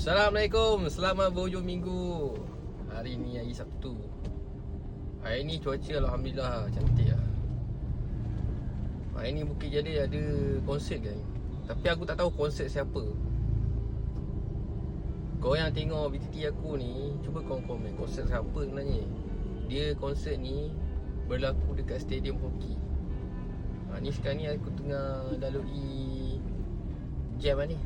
Assalamualaikum, selamat berhujung minggu. Hari ni hari Sabtu. Hari ni cuaca Alhamdulillah cantik lah. Hari ni Bukit Jalil ada konsert kan. Tapi aku tak tahu konsert siapa. Kau yang tengok BTT aku ni, cuba kau komen konsert siapa sebenarnya. Dia konsert ni berlaku dekat Stadium Hoki. Ni sekarang ni aku tengah lalui jam lah ni.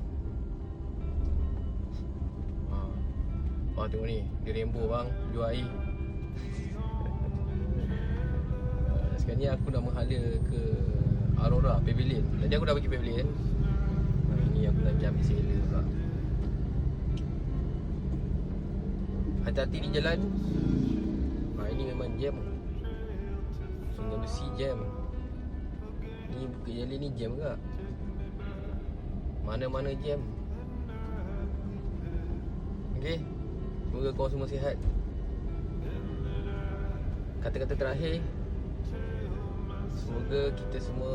Tengok ni, dia rainbow bang, jual air. Sekarang ni aku nak menghala ke Aurora Pavilion. Tadi aku dah pergi Pavilion. Ni aku nak pergi ambil sela pula. Hati-hati di jalan. Ini memang jam. Sungai Besi jam. Ni Bukit Jalil ni jam ke? Mana-mana jam. Okay, semoga kau semua sihat. Kata-kata terakhir, semoga kita semua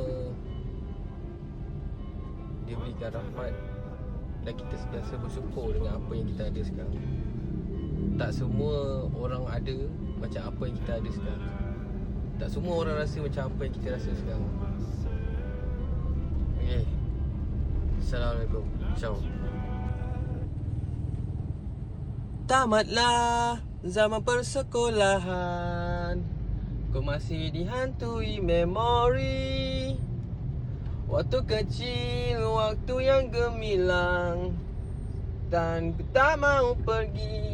diberikan rahmat dan kita sentiasa bersyukur dengan apa yang kita ada sekarang. Tak semua orang ada macam apa yang kita ada sekarang. Tak semua orang rasa macam apa yang kita rasa sekarang. Okay, Assalamualaikum. Ciao. Tamatlah zaman persekolahan, kau masih dihantui memori waktu kecil, waktu yang gemilang, dan ku tak mau pergi.